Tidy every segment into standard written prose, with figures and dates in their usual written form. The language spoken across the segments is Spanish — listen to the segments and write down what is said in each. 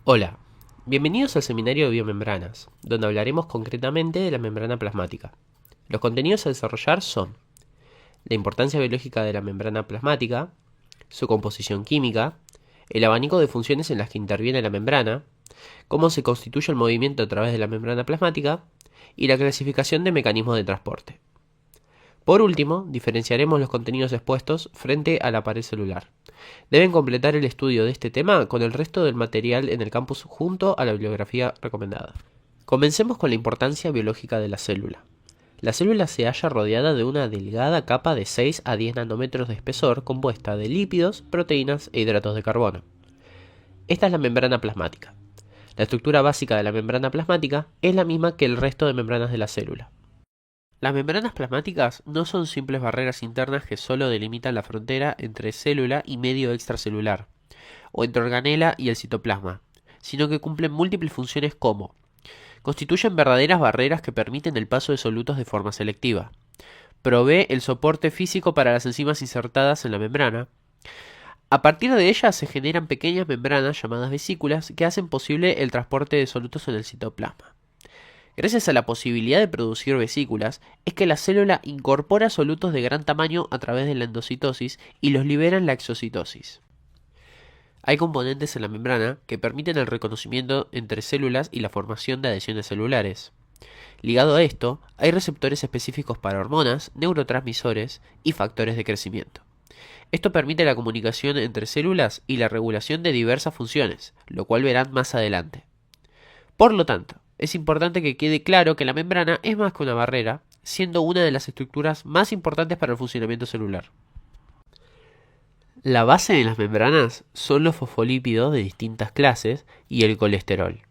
Hola, bienvenidos al seminario de biomembranas, donde hablaremos concretamente de la membrana plasmática. Los contenidos a desarrollar son la importancia biológica de la membrana plasmática, su composición química, el abanico de funciones en las que interviene la membrana, cómo se constituye el movimiento a través de la membrana plasmática y la clasificación de mecanismos de transporte. Por último, diferenciaremos los contenidos expuestos frente a la pared celular. Deben completar el estudio de este tema con el resto del material en el campus junto a la bibliografía recomendada. Comencemos con la importancia biológica de la célula. La célula se halla rodeada de una delgada capa de 6 a 10 nanómetros de espesor compuesta de lípidos, proteínas e hidratos de carbono. Esta es la membrana plasmática. La estructura básica de la membrana plasmática es la misma que el resto de membranas de la célula. Las membranas plasmáticas no son simples barreras internas que solo delimitan la frontera entre célula y medio extracelular, o entre organela y el citoplasma, sino que cumplen múltiples funciones como: constituyen verdaderas barreras que permiten el paso de solutos de forma selectiva, provee el soporte físico para las enzimas insertadas en la membrana. A partir de ellas se generan pequeñas membranas llamadas vesículas que hacen posible el transporte de solutos en el citoplasma. Gracias a la posibilidad de producir vesículas, es que la célula incorpora solutos de gran tamaño a través de la endocitosis y los libera en la exocitosis. Hay componentes en la membrana que permiten el reconocimiento entre células y la formación de adhesiones celulares. Ligado a esto, hay receptores específicos para hormonas, neurotransmisores y factores de crecimiento. Esto permite la comunicación entre células y la regulación de diversas funciones, lo cual verán más adelante. Por lo tanto, es importante que quede claro que la membrana es más que una barrera, siendo una de las estructuras más importantes para el funcionamiento celular. La base de las membranas son los fosfolípidos de distintas clases y el colesterol.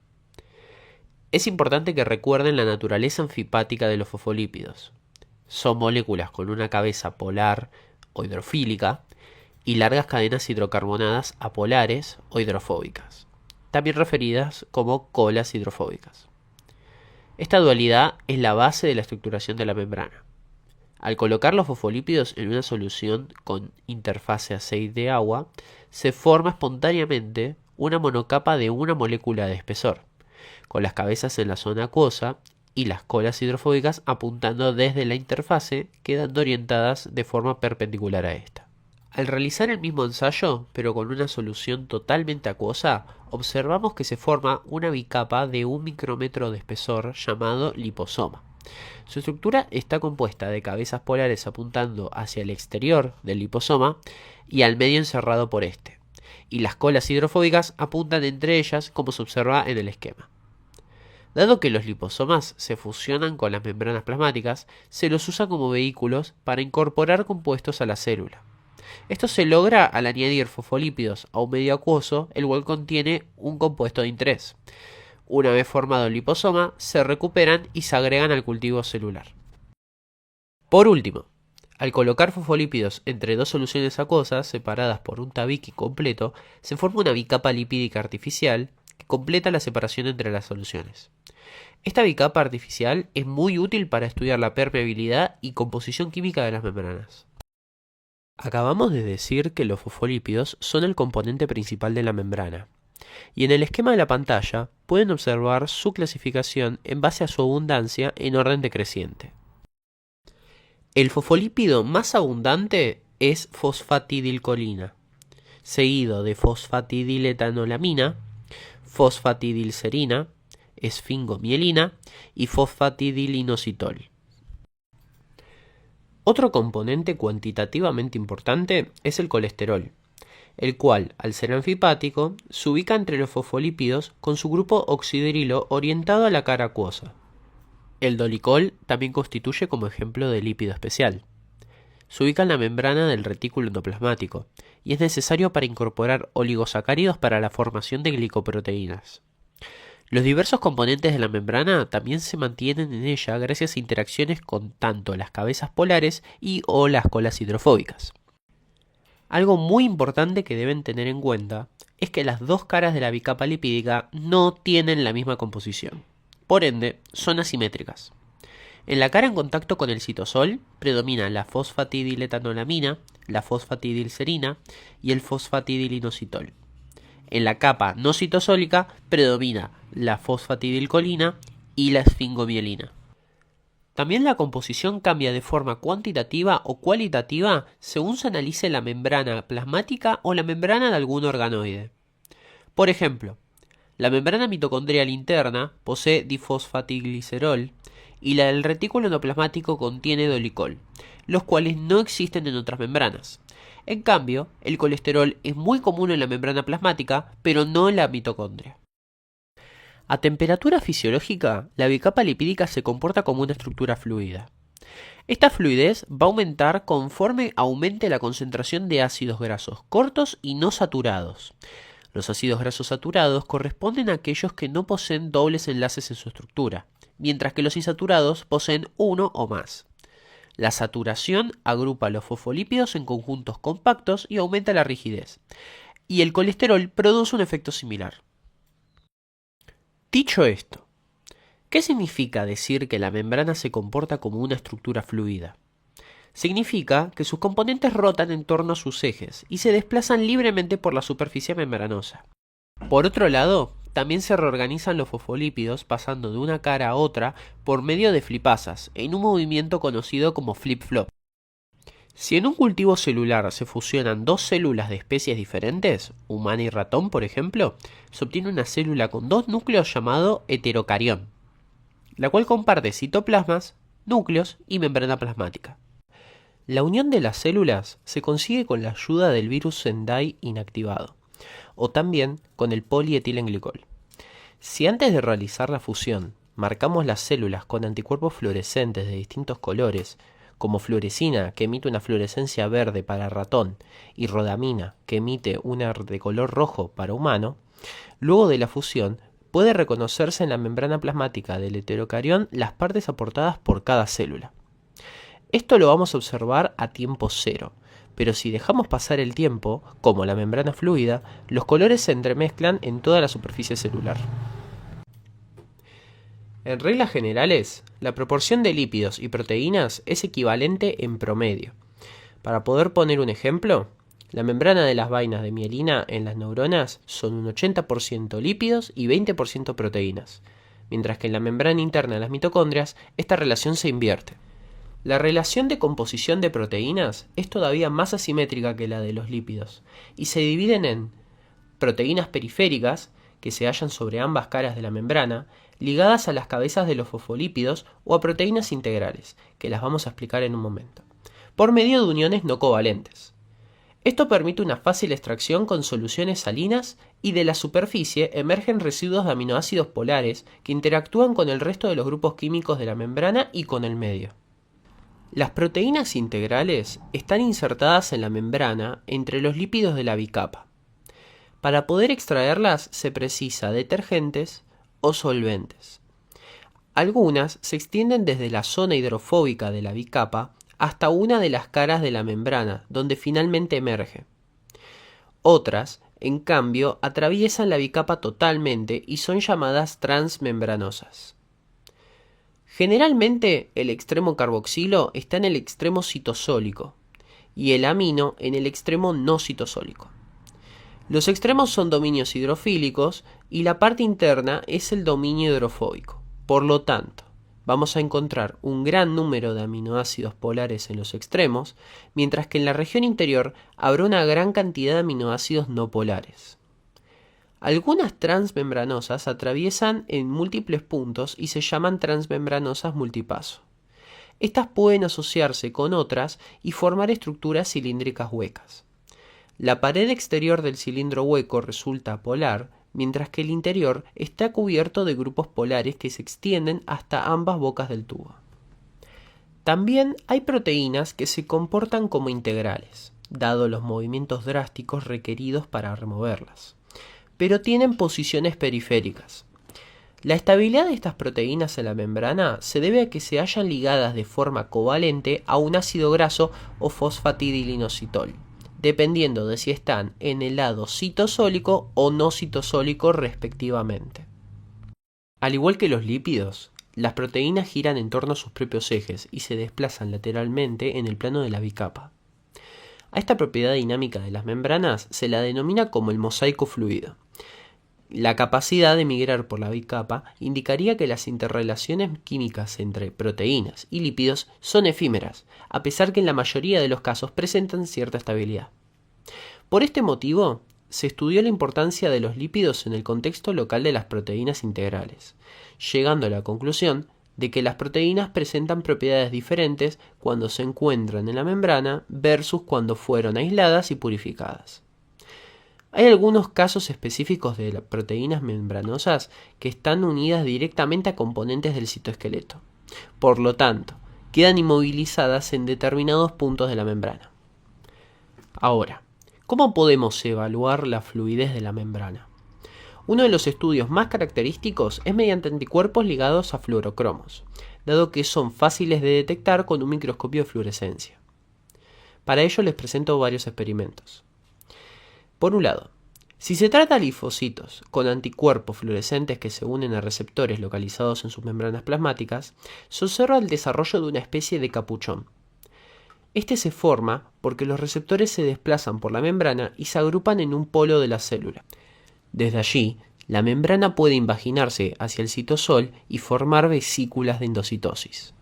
Es importante que recuerden la naturaleza anfipática de los fosfolípidos. Son moléculas con una cabeza polar o hidrofílica y largas cadenas hidrocarbonadas apolares o hidrofóbicas, también referidas como colas hidrofóbicas. Esta dualidad es la base de la estructuración de la membrana. Al colocar los fosfolípidos en una solución con interfase aceite-agua, se forma espontáneamente una monocapa de una molécula de espesor, con las cabezas en la zona acuosa y las colas hidrofóbicas apuntando desde la interfase, quedando orientadas de forma perpendicular a esta. Al realizar el mismo ensayo, pero con una solución totalmente acuosa, observamos que se forma una bicapa de 1 micrómetro de espesor llamado liposoma. Su estructura está compuesta de cabezas polares apuntando hacia el exterior del liposoma y al medio encerrado por este, y las colas hidrofóbicas apuntan entre ellas como se observa en el esquema. Dado que los liposomas se fusionan con las membranas plasmáticas, se los usa como vehículos para incorporar compuestos a la célula. Esto se logra al añadir fosfolípidos a un medio acuoso, el cual contiene un compuesto de interés. Una vez formado el liposoma, se recuperan y se agregan al cultivo celular. Por último, al colocar fosfolípidos entre dos soluciones acuosas separadas por un tabique completo, se forma una bicapa lipídica artificial que completa la separación entre las soluciones. Esta bicapa artificial es muy útil para estudiar la permeabilidad y composición química de las membranas. Acabamos de decir que los fosfolípidos son el componente principal de la membrana, y en el esquema de la pantalla pueden observar su clasificación en base a su abundancia en orden decreciente. El fosfolípido más abundante es fosfatidilcolina, seguido de fosfatidiletanolamina, fosfatidilserina, esfingomielina y fosfatidilinositol. Otro componente cuantitativamente importante es el colesterol, el cual, al ser anfipático, se ubica entre los fosfolípidos con su grupo oxidrilo orientado a la cara acuosa. El dolicol también constituye como ejemplo de lípido especial. Se ubica en la membrana del retículo endoplasmático y es necesario para incorporar oligosacáridos para la formación de glicoproteínas. Los diversos componentes de la membrana también se mantienen en ella gracias a interacciones con tanto las cabezas polares y o las colas hidrofóbicas. Algo muy importante que deben tener en cuenta es que las dos caras de la bicapa lipídica no tienen la misma composición. Por ende, son asimétricas. En la cara en contacto con el citosol predomina la fosfatidiletanolamina, la fosfatidilserina y el fosfatidilinositol. En la capa no citosólica predomina la fosfatidilcolina y la esfingomielina. También la composición cambia de forma cuantitativa o cualitativa según se analice la membrana plasmática o la membrana de algún organoide. Por ejemplo, la membrana mitocondrial interna posee difosfatiglicerol y la del retículo endoplasmático contiene dolicol, los cuales no existen en otras membranas. En cambio, el colesterol es muy común en la membrana plasmática, pero no en la mitocondria. A temperatura fisiológica, la bicapa lipídica se comporta como una estructura fluida. Esta fluidez va a aumentar conforme aumente la concentración de ácidos grasos cortos y no saturados. Los ácidos grasos saturados corresponden a aquellos que no poseen dobles enlaces en su estructura, mientras que los insaturados poseen uno o más. La saturación agrupa los fosfolípidos en conjuntos compactos y aumenta la rigidez, y el colesterol produce un efecto similar. Dicho esto, ¿qué significa decir que la membrana se comporta como una estructura fluida? Significa que sus componentes rotan en torno a sus ejes y se desplazan libremente por la superficie membranosa. Por otro lado, también se reorganizan los fosfolípidos pasando de una cara a otra por medio de flipasas, en un movimiento conocido como flip-flop. Si en un cultivo celular se fusionan dos células de especies diferentes, humana y ratón por ejemplo, se obtiene una célula con dos núcleos llamado heterocarión, la cual comparte citoplasmas, núcleos y membrana plasmática. La unión de las células se consigue con la ayuda del virus Sendai inactivado, o también con el polietilenglicol. Si antes de realizar la fusión marcamos las células con anticuerpos fluorescentes de distintos colores, como fluorescina, que emite una fluorescencia verde para ratón, y rodamina, que emite una de color rojo para humano, luego de la fusión puede reconocerse en la membrana plasmática del heterocarión las partes aportadas por cada célula. Esto lo vamos a observar a tiempo cero, pero si dejamos pasar el tiempo, como la membrana fluida, los colores se entremezclan en toda la superficie celular. En reglas generales, la proporción de lípidos y proteínas es equivalente en promedio. Para poder poner un ejemplo, la membrana de las vainas de mielina en las neuronas son un 80% lípidos y 20% proteínas, mientras que en la membrana interna de las mitocondrias esta relación se invierte. La relación de composición de proteínas es todavía más asimétrica que la de los lípidos, y se dividen en proteínas periféricas, que se hallan sobre ambas caras de la membrana, ligadas a las cabezas de los fosfolípidos, o a proteínas integrales, que las vamos a explicar en un momento, por medio de uniones no covalentes. Esto permite una fácil extracción con soluciones salinas y de la superficie emergen residuos de aminoácidos polares que interactúan con el resto de los grupos químicos de la membrana y con el medio. Las proteínas integrales están insertadas en la membrana entre los lípidos de la bicapa. Para poder extraerlas se precisa detergentes o solventes. Algunas se extienden desde la zona hidrofóbica de la bicapa hasta una de las caras de la membrana, donde finalmente emerge. Otras, en cambio, atraviesan la bicapa totalmente y son llamadas transmembranosas. Generalmente, el extremo carboxilo está en el extremo citosólico y el amino en el extremo no citosólico. Los extremos son dominios hidrofílicos y la parte interna es el dominio hidrofóbico. Por lo tanto, vamos a encontrar un gran número de aminoácidos polares en los extremos, mientras que en la región interior habrá una gran cantidad de aminoácidos no polares. Algunas transmembranosas atraviesan en múltiples puntos y se llaman transmembranosas multipaso. Estas pueden asociarse con otras y formar estructuras cilíndricas huecas. La pared exterior del cilindro hueco resulta polar, mientras que el interior está cubierto de grupos polares que se extienden hasta ambas bocas del tubo. También hay proteínas que se comportan como integrales, dado los movimientos drásticos requeridos para removerlas, pero tienen posiciones periféricas. La estabilidad de estas proteínas en la membrana se debe a que se hallan ligadas de forma covalente a un ácido graso o fosfatidilinositol, dependiendo de si están en el lado citosólico o no citosólico respectivamente. Al igual que los lípidos, las proteínas giran en torno a sus propios ejes y se desplazan lateralmente en el plano de la bicapa. A esta propiedad dinámica de las membranas se la denomina como el mosaico fluido. La capacidad de migrar por la bicapa indicaría que las interrelaciones químicas entre proteínas y lípidos son efímeras, a pesar que en la mayoría de los casos presentan cierta estabilidad. Por este motivo, se estudió la importancia de los lípidos en el contexto local de las proteínas integrales, llegando a la conclusión de que las proteínas presentan propiedades diferentes cuando se encuentran en la membrana versus cuando fueron aisladas y purificadas. Hay algunos casos específicos de las proteínas membranosas que están unidas directamente a componentes del citoesqueleto. Por lo tanto, quedan inmovilizadas en determinados puntos de la membrana. Ahora, ¿cómo podemos evaluar la fluidez de la membrana? Uno de los estudios más característicos es mediante anticuerpos ligados a fluorocromos, dado que son fáciles de detectar con un microscopio de fluorescencia. Para ello les presento varios experimentos. Por un lado, si se trata de linfocitos con anticuerpos fluorescentes que se unen a receptores localizados en sus membranas plasmáticas, se observa el desarrollo de una especie de capuchón. Este se forma porque los receptores se desplazan por la membrana y se agrupan en un polo de la célula. Desde allí, la membrana puede invaginarse hacia el citosol y formar vesículas de endocitosis.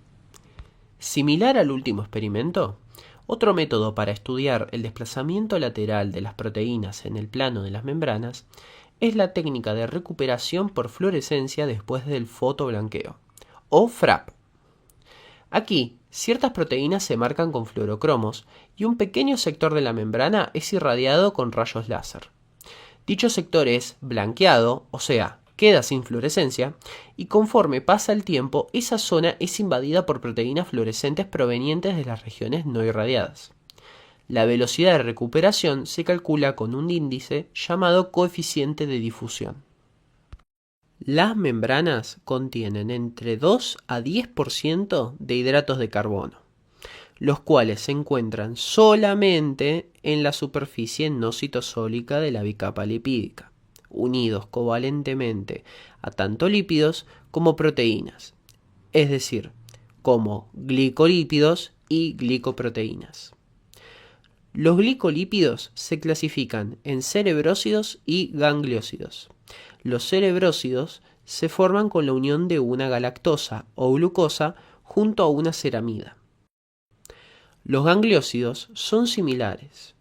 Similar al último experimento, otro método para estudiar el desplazamiento lateral de las proteínas en el plano de las membranas es la técnica de recuperación por fluorescencia después del fotoblanqueo, o FRAP. Aquí, ciertas proteínas se marcan con fluorocromos y un pequeño sector de la membrana es irradiado con rayos láser. Dicho sector es blanqueado, o sea, queda sin fluorescencia, y conforme pasa el tiempo, esa zona es invadida por proteínas fluorescentes provenientes de las regiones no irradiadas. La velocidad de recuperación se calcula con un índice llamado coeficiente de difusión. Las membranas contienen entre 2 a 10% de hidratos de carbono, los cuales se encuentran solamente en la superficie no citosólica de la bicapa lipídica, unidos covalentemente a tanto lípidos como proteínas, es decir, como glicolípidos y glicoproteínas. Los glicolípidos se clasifican en cerebrósidos y gangliósidos. Los cerebrósidos se forman con la unión de una galactosa o glucosa junto a una ceramida. Los gangliósidos son similares,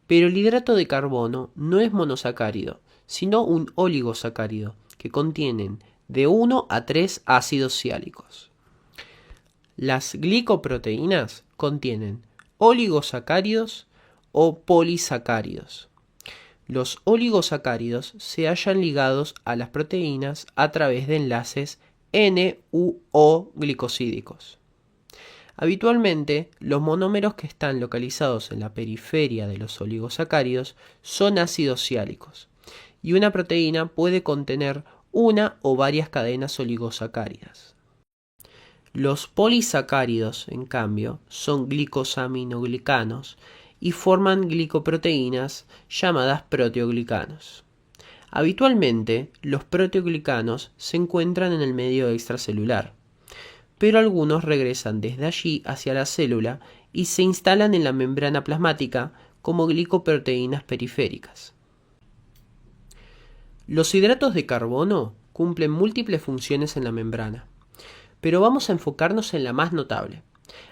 pero el hidrato de carbono no es monosacárido, sino un oligosacárido que contienen de 1 a 3 ácidos siálicos. Las glicoproteínas contienen oligosacáridos o polisacáridos. Los oligosacáridos se hallan ligados a las proteínas a través de enlaces N u O glicosídicos. Habitualmente, los monómeros que están localizados en la periferia de los oligosacáridos son ácidos siálicos, y una proteína puede contener una o varias cadenas oligosacáridas. Los polisacáridos, en cambio, son glicosaminoglicanos y forman glicoproteínas llamadas proteoglicanos. Habitualmente, los proteoglicanos se encuentran en el medio extracelular, pero algunos regresan desde allí hacia la célula y se instalan en la membrana plasmática como glicoproteínas periféricas. Los hidratos de carbono cumplen múltiples funciones en la membrana, pero vamos a enfocarnos en la más notable.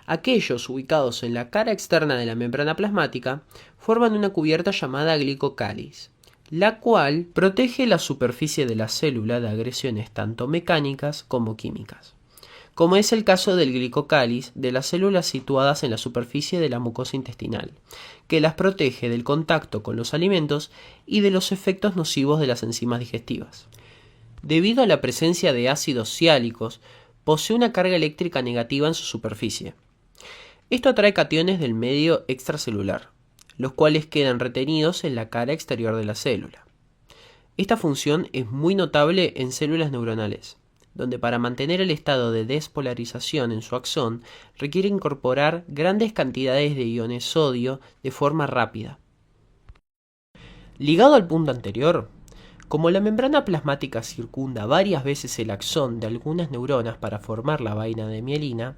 Aquellos ubicados en la cara externa de la membrana plasmática forman una cubierta llamada glicocáliz, la cual protege la superficie de la célula de agresiones tanto mecánicas como químicas, como es el caso del glicocáliz de las células situadas en la superficie de la mucosa intestinal, que las protege del contacto con los alimentos y de los efectos nocivos de las enzimas digestivas. Debido a la presencia de ácidos siálicos, posee una carga eléctrica negativa en su superficie. Esto atrae cationes del medio extracelular, los cuales quedan retenidos en la cara exterior de la célula. Esta función es muy notable en células neuronales, donde para mantener el estado de despolarización en su axón requiere incorporar grandes cantidades de iones sodio de forma rápida. Ligado al punto anterior, Como la membrana plasmática circunda varias veces el axón de algunas neuronas para formar la vaina de mielina,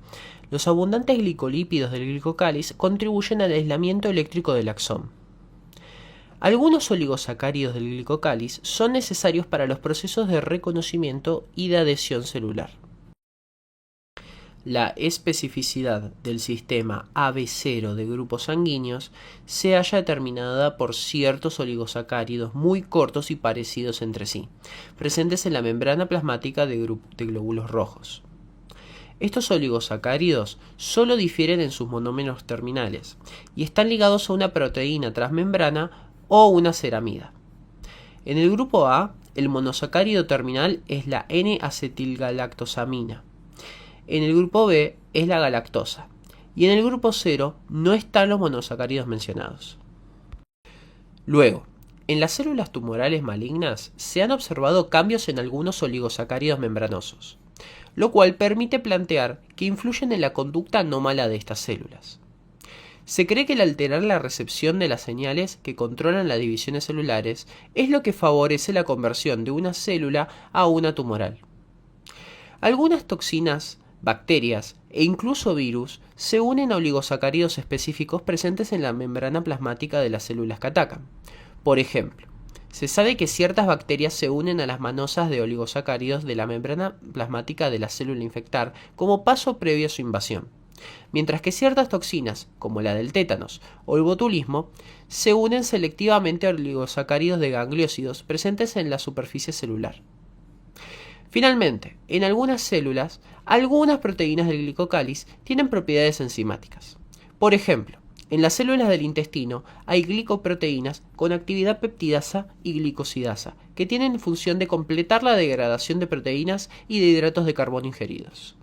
los abundantes glicolípidos del glicocáliz contribuyen al aislamiento eléctrico del axón. Algunos oligosacáridos del glicocáliz son necesarios para los procesos de reconocimiento y de adhesión celular. La especificidad del sistema AB0 de grupos sanguíneos se halla determinada por ciertos oligosacáridos muy cortos y parecidos entre sí, presentes en la membrana plasmática de glóbulos rojos. Estos oligosacáridos solo difieren en sus monómeros terminales y están ligados a una proteína transmembrana o una ceramida. En el grupo A, el monosacárido terminal es la N-acetilgalactosamina. En el grupo B es la galactosa, y en el grupo 0 no están los monosacáridos mencionados. Luego, en las células tumorales malignas se han observado cambios en algunos oligosacáridos membranosos, lo cual permite plantear que influyen en la conducta anómala de estas células. Se cree que el alterar la recepción de las señales que controlan las divisiones celulares es lo que favorece la conversión de una célula a una tumoral. Algunas toxinas, bacterias e incluso virus se unen a oligosacáridos específicos presentes en la membrana plasmática de las células que atacan. Por ejemplo, se sabe que ciertas bacterias se unen a las manosas de oligosacáridos de la membrana plasmática de la célula infectar como paso previo a su invasión, mientras que ciertas toxinas, como la del tétanos o el botulismo, se unen selectivamente a oligosacáridos de gangliósidos presentes en la superficie celular. Finalmente, en algunas células, algunas proteínas del glicocáliz tienen propiedades enzimáticas. Por ejemplo, en las células del intestino hay glicoproteínas con actividad peptidasa y glicosidasa, que tienen función de completar la degradación de proteínas y de hidratos de carbono ingeridos.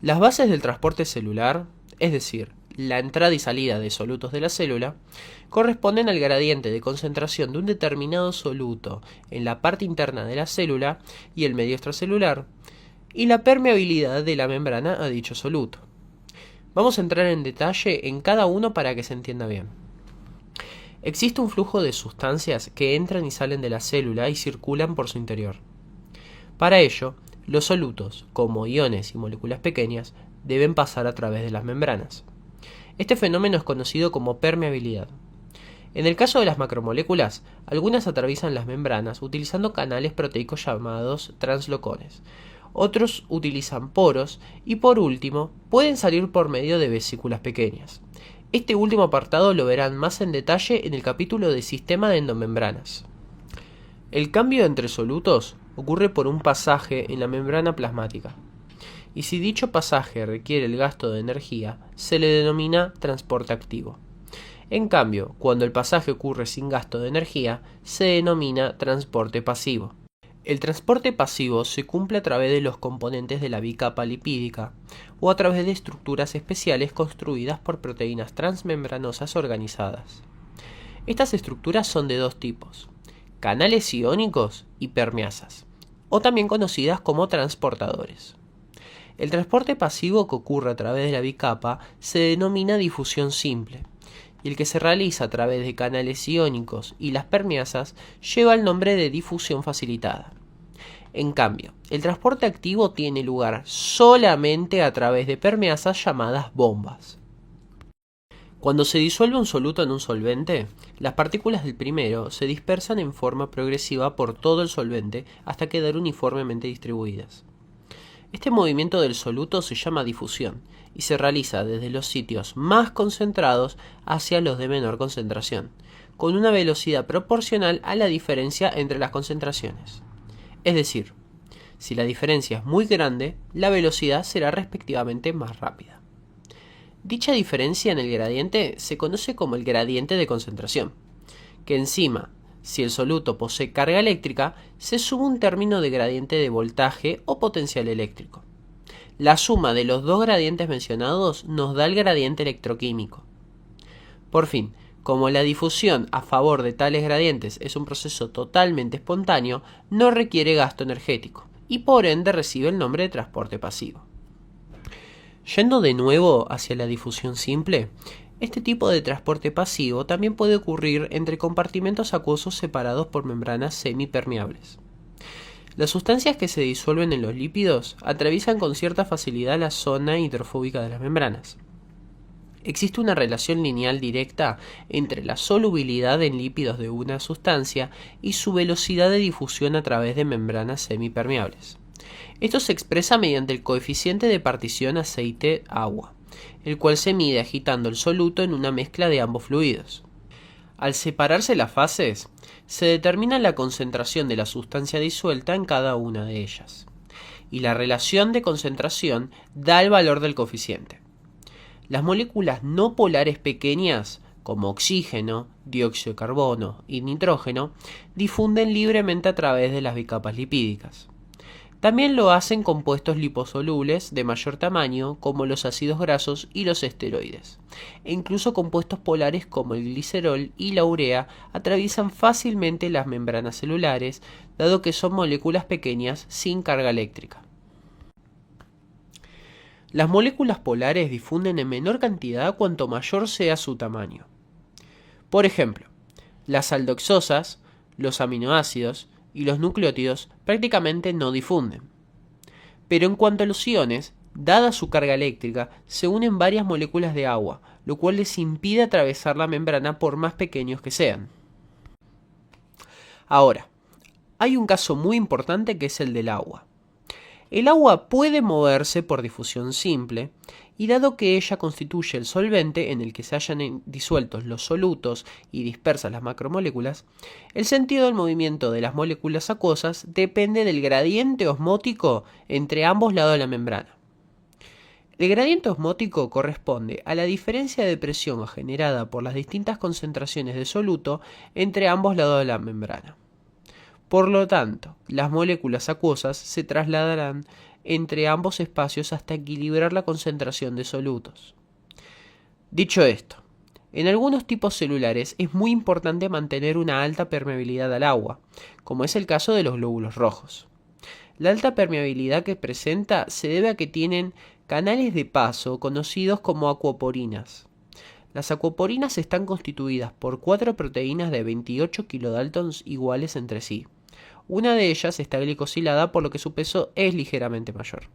Las bases del transporte celular, es decir, la entrada y salida de solutos de la célula, corresponden al gradiente de concentración de un determinado soluto en la parte interna de la célula y el medio extracelular, y la permeabilidad de la membrana a dicho soluto. Vamos a entrar en detalle en cada uno para que se entienda bien. Existe un flujo de sustancias que entran y salen de la célula y circulan por su interior. Para ello, los solutos, como iones y moléculas pequeñas, deben pasar a través de las membranas. Este fenómeno es conocido como permeabilidad. En el caso de las macromoléculas, algunas atraviesan las membranas utilizando canales proteicos llamados translocones. Otros utilizan poros y, por último, pueden salir por medio de vesículas pequeñas. Este último apartado lo verán más en detalle en el capítulo de sistema de endomembranas. El cambio entre solutos ocurre por un pasaje en la membrana plasmática, y si dicho pasaje requiere el gasto de energía, se le denomina transporte activo. En cambio, cuando el pasaje ocurre sin gasto de energía, se denomina transporte pasivo. El transporte pasivo se cumple a través de los componentes de la bicapa lipídica o a través de estructuras especiales construidas por proteínas transmembranosas organizadas. Estas estructuras son de dos tipos: canales iónicos y permeasas, o también conocidas como transportadores. El transporte pasivo que ocurre a través de la bicapa se denomina difusión simple, y el que se realiza a través de canales iónicos y las permeasas lleva el nombre de difusión facilitada. En cambio, el transporte activo tiene lugar solamente a través de permeasas llamadas bombas. Cuando se disuelve un soluto en un solvente, las partículas del primero se dispersan en forma progresiva por todo el solvente hasta quedar uniformemente distribuidas. Este movimiento del soluto se llama difusión y se realiza desde los sitios más concentrados hacia los de menor concentración, con una velocidad proporcional a la diferencia entre las concentraciones. Es decir, si la diferencia es muy grande, la velocidad será respectivamente más rápida. Dicha diferencia en el gradiente se conoce como el gradiente de concentración, que encima, si el soluto posee carga eléctrica, se suma un término de gradiente de voltaje o potencial eléctrico. La suma de los dos gradientes mencionados nos da el gradiente electroquímico. Por fin, como la difusión a favor de tales gradientes es un proceso totalmente espontáneo, no requiere gasto energético y por ende recibe el nombre de transporte pasivo. Yendo de nuevo hacia la difusión simple, Este tipo de transporte pasivo también puede ocurrir entre compartimentos acuosos separados por membranas semipermeables. Las sustancias que se disuelven en los lípidos atraviesan con cierta facilidad la zona hidrofóbica de las membranas. Existe una relación lineal directa entre la solubilidad en lípidos de una sustancia y su velocidad de difusión a través de membranas semipermeables. Esto se expresa mediante el coeficiente de partición aceite-agua, el cual se mide agitando el soluto en una mezcla de ambos fluidos. Al separarse las fases, se determina la concentración de la sustancia disuelta en cada una de ellas, y la relación de concentración da el valor del coeficiente. Las moléculas no polares pequeñas, como oxígeno, dióxido de carbono y nitrógeno, difunden libremente a través de las bicapas lipídicas. También lo hacen compuestos liposolubles de mayor tamaño, como los ácidos grasos y los esteroides. E incluso compuestos polares como el glicerol y la urea atraviesan fácilmente las membranas celulares, dado que son moléculas pequeñas sin carga eléctrica. Las moléculas polares difunden en menor cantidad cuanto mayor sea su tamaño. Por ejemplo, las aldoxosas, los aminoácidos y los nucleótidos prácticamente no difunden. Pero en cuanto a los iones, dada su carga eléctrica, se unen varias moléculas de agua, lo cual les impide atravesar la membrana por más pequeños que sean. Ahora, hay un caso muy importante que es el del agua. El agua puede moverse por difusión simple, y dado que ella constituye el solvente en el que se hallan disueltos los solutos y dispersas las macromoléculas, el sentido del movimiento de las moléculas acuosas depende del gradiente osmótico entre ambos lados de la membrana. El gradiente osmótico corresponde a la diferencia de presión generada por las distintas concentraciones de soluto entre ambos lados de la membrana. Por lo tanto, las moléculas acuosas se trasladarán entre ambos espacios hasta equilibrar la concentración de solutos. Dicho esto, en algunos tipos celulares es muy importante mantener una alta permeabilidad al agua, como es el caso de los glóbulos rojos. La alta permeabilidad que presenta se debe a que tienen canales de paso conocidos como acuoporinas. Las acuoporinas están constituidas por 4 proteínas de 28 kilodaltons iguales entre sí. Una de ellas está glicosilada, por lo que su peso es ligeramente mayor,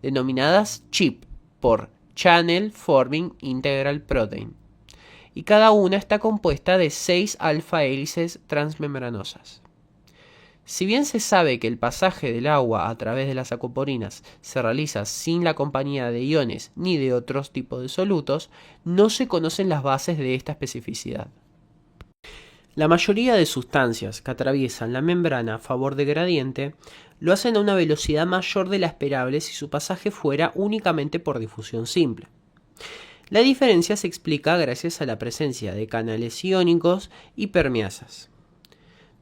denominadas CHIP por Channel Forming Integral Protein, y cada una está compuesta de 6 alfa hélices transmembranosas. Si bien se sabe que el pasaje del agua a través de las acuoporinas se realiza sin la compañía de iones ni de otros tipos de solutos, no se conocen las bases de esta especificidad. La mayoría de sustancias que atraviesan la membrana a favor de gradiente lo hacen a una velocidad mayor de la esperable si su pasaje fuera únicamente por difusión simple. La diferencia se explica gracias a la presencia de canales iónicos y permeasas.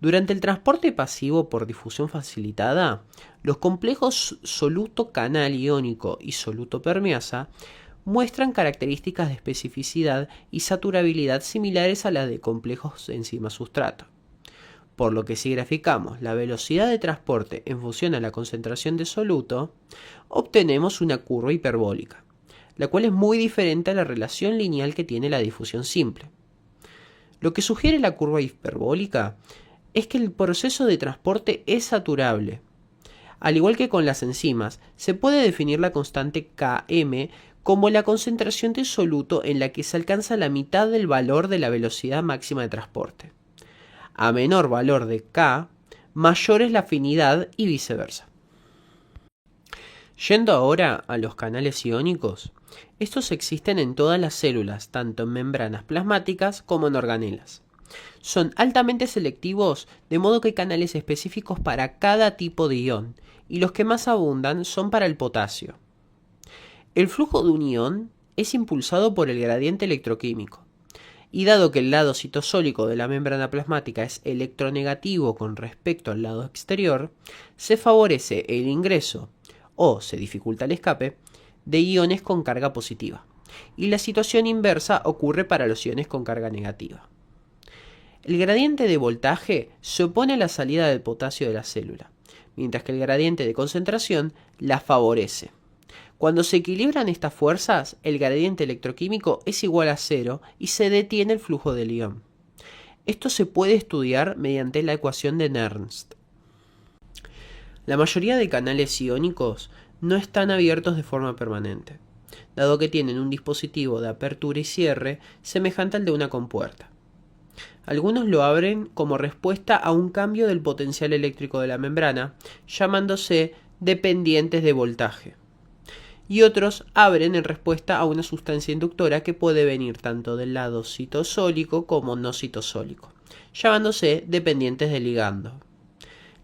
Durante el transporte pasivo por difusión facilitada, los complejos soluto-canal iónico y soluto-permeasa muestran características de especificidad y saturabilidad similares a las de complejos enzima-sustrato. Por lo que si graficamos la velocidad de transporte en función a la concentración de soluto, obtenemos una curva hiperbólica, la cual es muy diferente a la relación lineal que tiene la difusión simple. Lo que sugiere la curva hiperbólica es que el proceso de transporte es saturable. Al igual que con las enzimas, se puede definir la constante Km como la concentración de soluto en la que se alcanza la mitad del valor de la velocidad máxima de transporte. A menor valor de K, mayor es la afinidad y viceversa. Yendo ahora a los canales iónicos, estos existen en todas las células, tanto en membranas plasmáticas como en organelas. Son altamente selectivos, de modo que hay canales específicos para cada tipo de ion, y los que más abundan son para el potasio. El flujo de un ion es impulsado por el gradiente electroquímico, y dado que el lado citosólico de la membrana plasmática es electronegativo con respecto al lado exterior, se favorece el ingreso, o se dificulta el escape, de iones con carga positiva, y la situación inversa ocurre para los iones con carga negativa. El gradiente de voltaje se opone a la salida del potasio de la célula, mientras que el gradiente de concentración la favorece. Cuando se equilibran estas fuerzas, el gradiente electroquímico es igual a cero y se detiene el flujo del ion. Esto se puede estudiar mediante la ecuación de Nernst. La mayoría de canales iónicos no están abiertos de forma permanente, dado que tienen un dispositivo de apertura y cierre semejante al de una compuerta. Algunos lo abren como respuesta a un cambio del potencial eléctrico de la membrana, llamándose dependientes de voltaje. Y otros abren en respuesta a una sustancia inductora que puede venir tanto del lado citosólico como no citosólico, llamándose dependientes de ligando.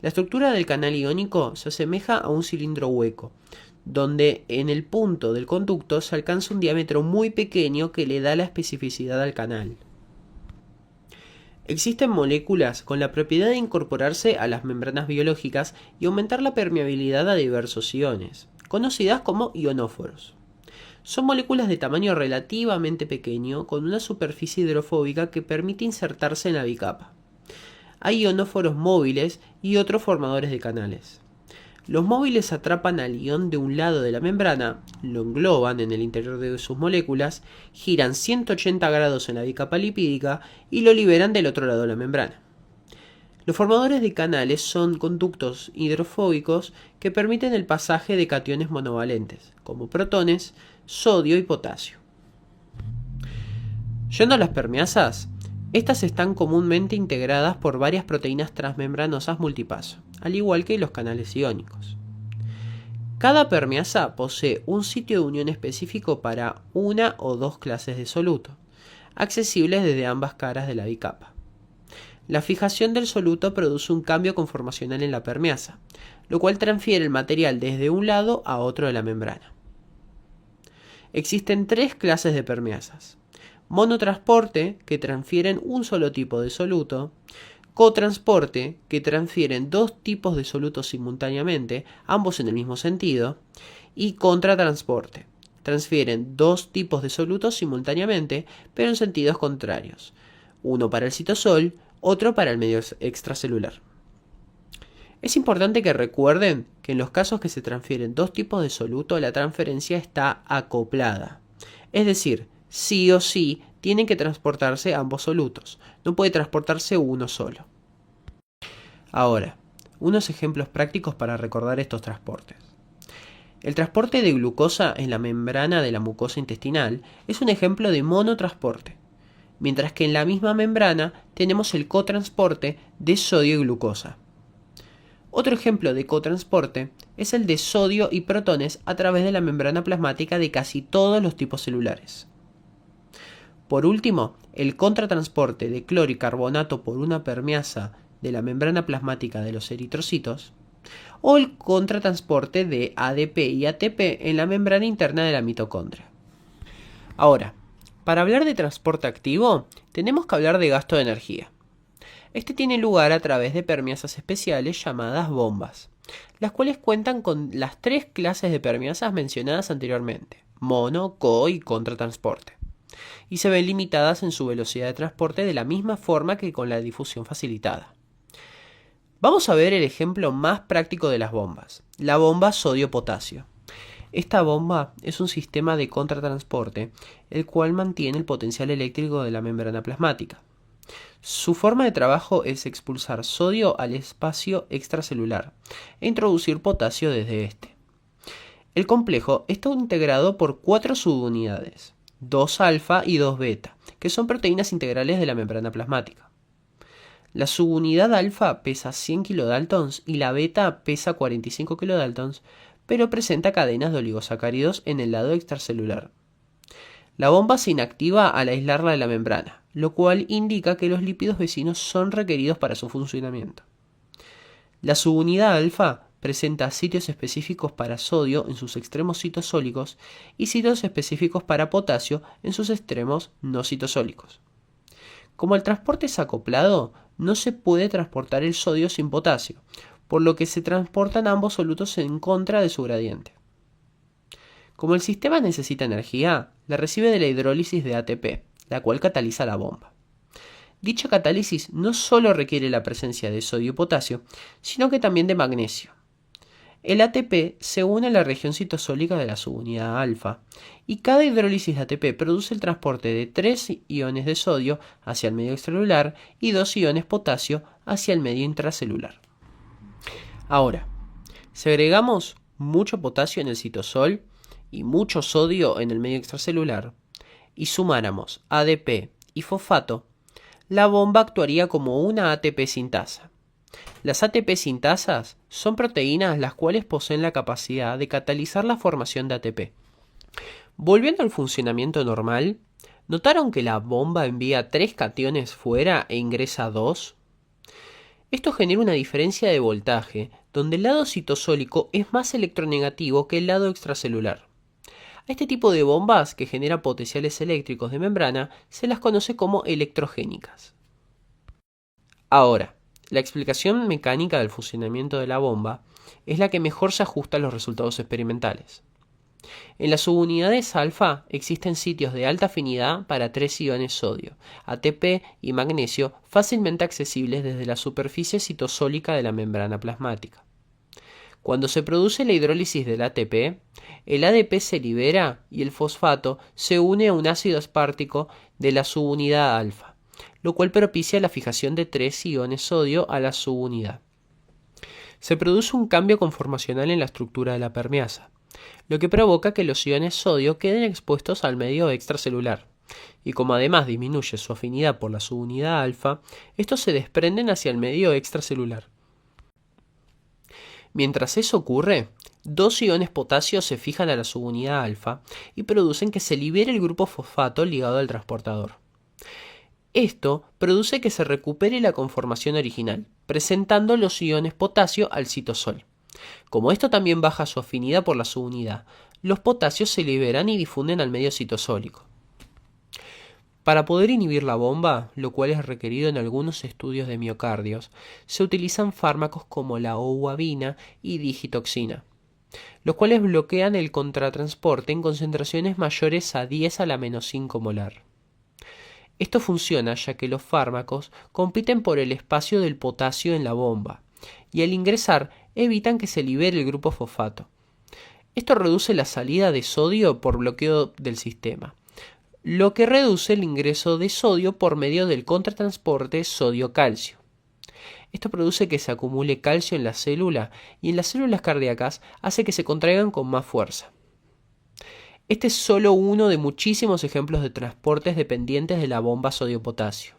La estructura del canal iónico se asemeja a un cilindro hueco, donde en el punto del conducto se alcanza un diámetro muy pequeño que le da la especificidad al canal. Existen moléculas con la propiedad de incorporarse a las membranas biológicas y aumentar la permeabilidad a diversos iones, conocidas como ionóforos. Son moléculas de tamaño relativamente pequeño con una superficie hidrofóbica que permite insertarse en la bicapa. Hay ionóforos móviles y otros formadores de canales. Los móviles atrapan al ion de un lado de la membrana, lo engloban en el interior de sus moléculas, giran 180 grados en la bicapa lipídica y lo liberan del otro lado de la membrana. Los formadores de canales son conductos hidrofóbicos que permiten el pasaje de cationes monovalentes, como protones, sodio y potasio. Yendo a las permeasas, estas están comúnmente integradas por varias proteínas transmembranosas multipaso, al igual que los canales iónicos. Cada permeasa posee un sitio de unión específico para una o dos clases de soluto, accesibles desde ambas caras de la bicapa. La fijación del soluto produce un cambio conformacional en la permeasa, lo cual transfiere el material desde un lado a otro de la membrana. Existen tres clases de permeasas: monotransporte, que transfieren un solo tipo de soluto; cotransporte, que transfieren dos tipos de solutos simultáneamente, ambos en el mismo sentido; y contratransporte, transfieren dos tipos de solutos simultáneamente, pero en sentidos contrarios, uno para el citosol, otro para el medio extracelular. Es importante que recuerden que en los casos que se transfieren dos tipos de soluto, la transferencia está acoplada. Es decir, sí o sí tienen que transportarse ambos solutos, no puede transportarse uno solo. Ahora, unos ejemplos prácticos para recordar estos transportes. El transporte de glucosa en la membrana de la mucosa intestinal es un ejemplo de monotransporte, mientras que en la misma membrana tenemos el cotransporte de sodio y glucosa. Otro ejemplo de cotransporte es el de sodio y protones a través de la membrana plasmática de casi todos los tipos celulares. Por último, el contratransporte de cloro y carbonato por una permeasa de la membrana plasmática de los eritrocitos, o el contratransporte de ADP y ATP en la membrana interna de la mitocondria. Ahora, para hablar de transporte activo, tenemos que hablar de gasto de energía. Este tiene lugar a través de permeasas especiales llamadas bombas, las cuales cuentan con las tres clases de permeasas mencionadas anteriormente: mono, co y contratransporte, y se ven limitadas en su velocidad de transporte de la misma forma que con la difusión facilitada. Vamos a ver el ejemplo más práctico de las bombas, la bomba sodio-potasio. Esta bomba es un sistema de contratransporte, el cual mantiene el potencial eléctrico de la membrana plasmática. Su forma de trabajo es expulsar sodio al espacio extracelular e introducir potasio desde este. El complejo está integrado por 4 subunidades, 2 alfa y 2 beta, que son proteínas integrales de la membrana plasmática. La subunidad alfa pesa 100 kilodaltons y la beta pesa 45 kilodaltons, pero presenta cadenas de oligosacáridos en el lado extracelular. La bomba se inactiva al aislarla de la membrana, lo cual indica que los lípidos vecinos son requeridos para su funcionamiento. La subunidad alfa presenta sitios específicos para sodio en sus extremos citosólicos y sitios específicos para potasio en sus extremos no citosólicos. Como el transporte es acoplado, no se puede transportar el sodio sin potasio, por lo que se transportan ambos solutos en contra de su gradiente. Como el sistema necesita energía, la recibe de la hidrólisis de ATP, la cual cataliza la bomba. Dicha catálisis no solo requiere la presencia de sodio y potasio, sino que también de magnesio. el ATP se une a la región citosólica de la subunidad alfa, y cada hidrólisis de ATP produce el transporte de 3 iones de sodio hacia el medio extracelular y 2 iones potasio hacia el medio intracelular. Ahora, si agregamos mucho potasio en el citosol y mucho sodio en el medio extracelular, y sumáramos ADP y fosfato, la bomba actuaría como una ATP sintasa. Las ATP sintasas son proteínas las cuales poseen la capacidad de catalizar la formación de ATP. Volviendo al funcionamiento normal, ¿notaron que la bomba envía 3 cationes fuera e ingresa 2? Esto genera una diferencia de voltaje, donde el lado citosólico es más electronegativo que el lado extracelular. A este tipo de bombas, que genera potenciales eléctricos de membrana, se las conoce como electrogénicas. Ahora, la explicación mecánica del funcionamiento de la bomba es la que mejor se ajusta a los resultados experimentales. En las subunidades alfa existen sitios de alta afinidad para 3 iones sodio, ATP y magnesio fácilmente accesibles desde la superficie citosólica de la membrana plasmática. Cuando se produce la hidrólisis del ATP, el ADP se libera y el fosfato se une a un ácido aspartico de la subunidad alfa, lo cual propicia la fijación de 3 iones sodio a la subunidad. Se produce un cambio conformacional en la estructura de la permeasa, lo que provoca que los iones sodio queden expuestos al medio extracelular, y como además disminuye su afinidad por la subunidad alfa, estos se desprenden hacia el medio extracelular. Mientras eso ocurre, 2 iones potasio se fijan a la subunidad alfa y producen que se libere el grupo fosfato ligado al transportador. Esto produce que se recupere la conformación original, presentando los iones potasio al citosol. Como esto también baja su afinidad por la subunidad, los potasios se liberan y difunden al medio citosólico. Para poder inhibir la bomba, lo cual es requerido en algunos estudios de miocardios, se utilizan fármacos como la ouabina y digitoxina, los cuales bloquean el contratransporte en concentraciones mayores a 10 a la menos 5 molar. Esto funciona ya que los fármacos compiten por el espacio del potasio en la bomba, y al ingresar evitan que se libere el grupo fosfato. Esto reduce la salida de sodio por bloqueo del sistema, lo que reduce el ingreso de sodio por medio del contratransporte sodio-calcio. Esto produce que se acumule calcio en la célula y en las células cardíacas hace que se contraigan con más fuerza. Este es solo uno de muchísimos ejemplos de transportes dependientes de la bomba sodio-potasio.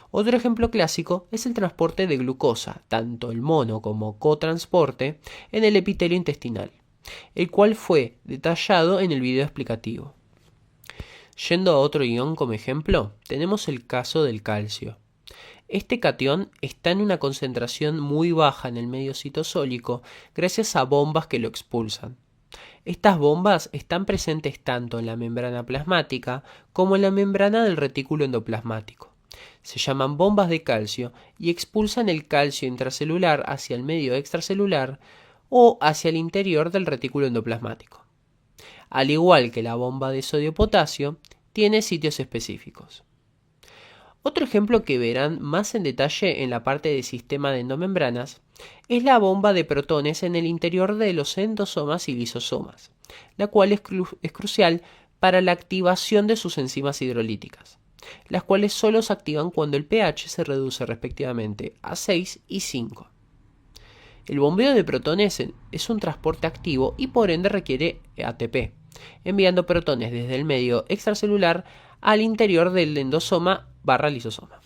Otro ejemplo clásico es el transporte de glucosa, tanto el mono como cotransporte, en el epitelio intestinal, el cual fue detallado en el video explicativo. Yendo a otro ion como ejemplo, tenemos el caso del calcio. Este catión está en una concentración muy baja en el medio citosólico gracias a bombas que lo expulsan. Estas bombas están presentes tanto en la membrana plasmática como en la membrana del retículo endoplasmático. Se llaman bombas de calcio y expulsan el calcio intracelular hacia el medio extracelular o hacia el interior del retículo endoplasmático. Al igual que la bomba de sodio-potasio, tiene sitios específicos. Otro ejemplo que verán más en detalle en la parte del sistema de endomembranas es la bomba de protones en el interior de los endosomas y lisosomas, la cual es crucial para la activación de sus enzimas hidrolíticas, las cuales solo se activan cuando el pH se reduce respectivamente a 6 y 5. El bombeo de protones es un transporte activo y por ende requiere ATP, enviando protones desde el medio extracelular al interior del endosoma/lisosoma.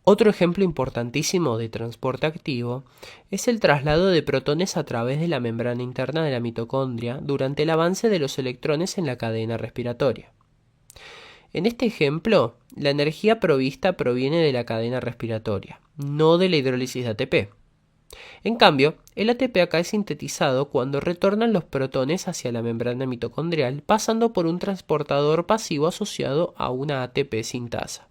Otro ejemplo importantísimo de transporte activo es el traslado de protones a través de la membrana interna de la mitocondria durante el avance de los electrones en la cadena respiratoria. En este ejemplo, la energía provista proviene de la cadena respiratoria, no de la hidrólisis de ATP. En cambio, el ATP acá es sintetizado cuando retornan los protones hacia la membrana mitocondrial pasando por un transportador pasivo asociado a una ATP sintasa.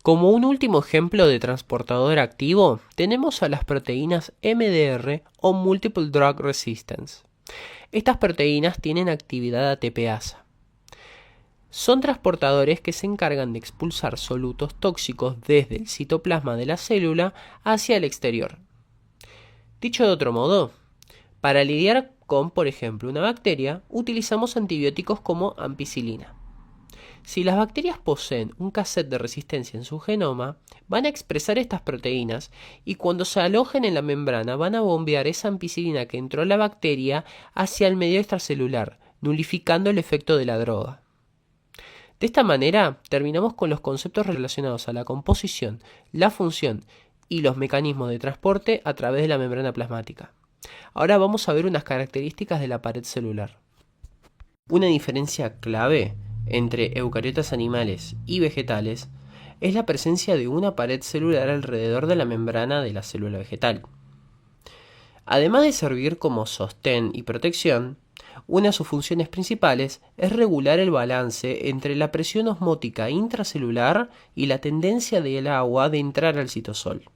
Como un último ejemplo de transportador activo, tenemos a las proteínas MDR o Multiple Drug Resistance. Estas proteínas tienen actividad ATPasa. Son transportadores que se encargan de expulsar solutos tóxicos desde el citoplasma de la célula hacia el exterior. Dicho de otro modo, para lidiar con, por ejemplo, una bacteria, utilizamos antibióticos como ampicilina. Si las bacterias poseen un cassette de resistencia en su genoma, van a expresar estas proteínas y cuando se alojen en la membrana van a bombear esa ampicilina que entró a la bacteria hacia el medio extracelular, nulificando el efecto de la droga. De esta manera, terminamos con los conceptos relacionados a la composición, la función y los mecanismos de transporte a través de la membrana plasmática. Ahora vamos a ver unas características de la pared celular. Una diferencia clave entre eucariotas animales y vegetales es la presencia de una pared celular alrededor de la membrana de la célula vegetal. Además de servir como sostén y protección, una de sus funciones principales es regular el balance entre la presión osmótica intracelular y la tendencia del agua de entrar al citosol.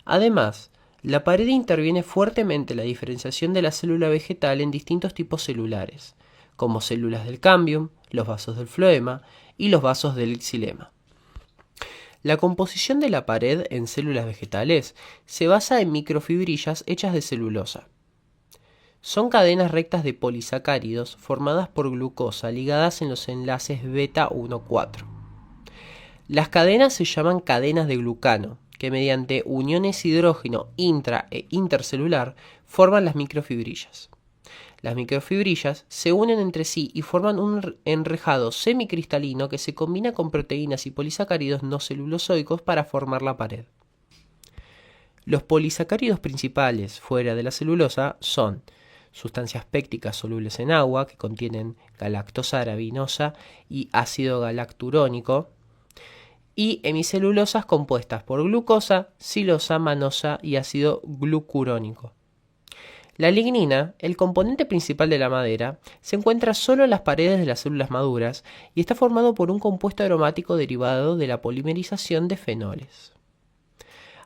Además, la pared interviene fuertemente en la diferenciación de la célula vegetal en distintos tipos celulares, como células del cámbium, los vasos del floema y los vasos del xilema. La composición de la pared en células vegetales se basa en microfibrillas hechas de celulosa. Son cadenas rectas de polisacáridos formadas por glucosa ligadas en los enlaces beta 1,4. Las cadenas se llaman cadenas de glucano, que mediante uniones hidrógeno intra e intercelular forman las microfibrillas. Las microfibrillas se unen entre sí y forman un enrejado semicristalino que se combina con proteínas y polisacáridos no celulosoicos para formar la pared. Los polisacáridos principales fuera de la celulosa son sustancias pépticas solubles en agua que contienen galactosa arabinosa y ácido galacturónico, y hemicelulosas compuestas por glucosa, silosa, manosa y ácido glucurónico. La lignina, el componente principal de la madera, se encuentra solo en las paredes de las células maduras y está formado por un compuesto aromático derivado de la polimerización de fenoles.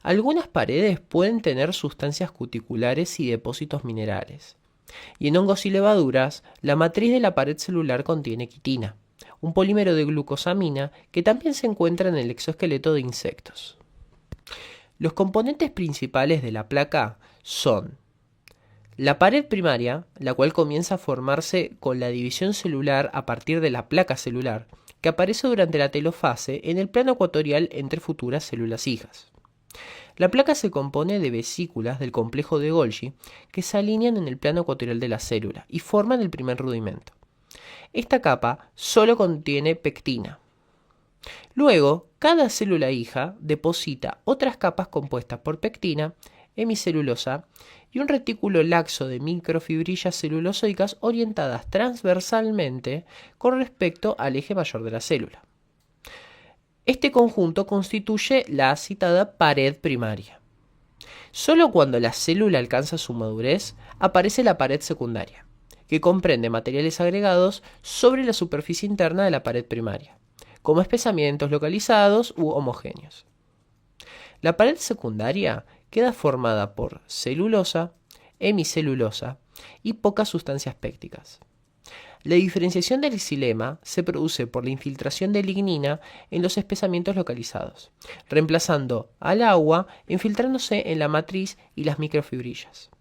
Algunas paredes pueden tener sustancias cuticulares y depósitos minerales. Y en hongos y levaduras, la matriz de la pared celular contiene quitina, un polímero de glucosamina que también se encuentra en el exoesqueleto de insectos. Los componentes principales de la placa son la pared primaria, la cual comienza a formarse con la división celular a partir de la placa celular, que aparece durante la telofase en el plano ecuatorial entre futuras células hijas. La placa se compone de vesículas del complejo de Golgi que se alinean en el plano ecuatorial de la célula y forman el primer rudimento. Esta capa solo contiene pectina. Luego, cada célula hija deposita otras capas compuestas por pectina, hemicelulosa y un retículo laxo de microfibrillas celulosoicas orientadas transversalmente con respecto al eje mayor de la célula. Este conjunto constituye la citada pared primaria. Solo cuando la célula alcanza su madurez aparece la pared secundaria, que comprende materiales agregados sobre la superficie interna de la pared primaria, como espesamientos localizados u homogéneos. La pared secundaria queda formada por celulosa, hemicelulosa y pocas sustancias pépticas. La diferenciación del xilema se produce por la infiltración de lignina en los espesamientos localizados, reemplazando al agua infiltrándose en la matriz y las microfibrillas.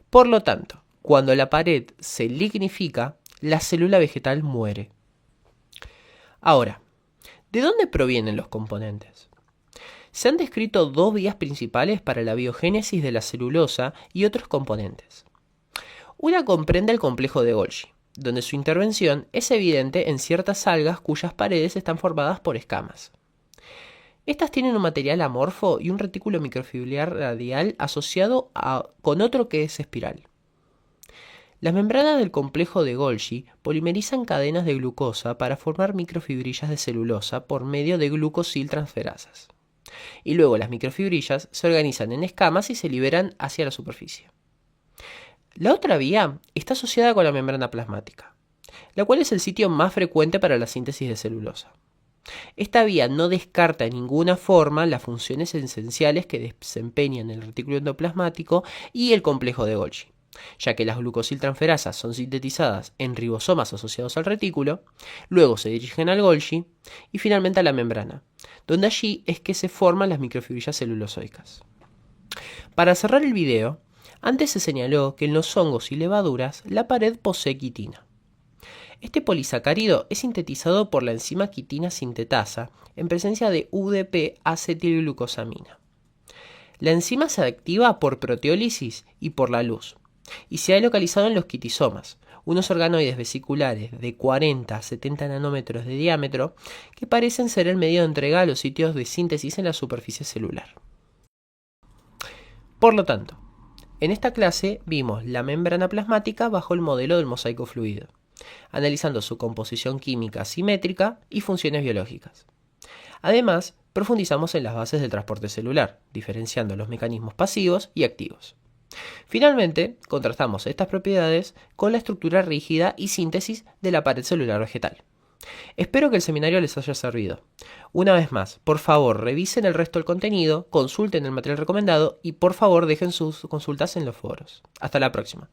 Por lo tanto, cuando la pared se lignifica, la célula vegetal muere. Ahora, ¿de dónde provienen los componentes? Se han descrito dos vías principales para la biogénesis de la celulosa y otros componentes. Una comprende el complejo de Golgi, donde su intervención es evidente en ciertas algas cuyas paredes están formadas por escamas. Estas tienen un material amorfo y un retículo microfibrilar radial asociado con otro que es espiral. Las membranas del complejo de Golgi polimerizan cadenas de glucosa para formar microfibrillas de celulosa por medio de glucosiltransferasas. Y luego las microfibrillas se organizan en escamas y se liberan hacia la superficie. La otra vía está asociada con la membrana plasmática, la cual es el sitio más frecuente para la síntesis de celulosa. Esta vía no descarta en ninguna forma las funciones esenciales que desempeñan el retículo endoplasmático y el complejo de Golgi, ya que las glucosiltransferasas son sintetizadas en ribosomas asociados al retículo, luego se dirigen al Golgi y finalmente a la membrana, donde allí es que se forman las microfibrillas celulosoicas. Para cerrar el video, antes se señaló que en los hongos y levaduras la pared posee quitina. Este polisacárido es sintetizado por la enzima quitina sintetasa en presencia de UDP-acetilglucosamina. La enzima se activa por proteólisis y por la luz, y se ha localizado en los quitisomas, unos organoides vesiculares de 40 a 70 nanómetros de diámetro que parecen ser el medio de entrega a los sitios de síntesis en la superficie celular. Por lo tanto, en esta clase vimos la membrana plasmática bajo el modelo del mosaico fluido, analizando su composición química simétrica y funciones biológicas. Además, profundizamos en las bases del transporte celular, diferenciando los mecanismos pasivos y activos. Finalmente, contrastamos estas propiedades con la estructura rígida y síntesis de la pared celular vegetal. Espero que el seminario les haya servido. Una vez más, por favor, revisen el resto del contenido, consulten el material recomendado y por favor dejen sus consultas en los foros. Hasta la próxima.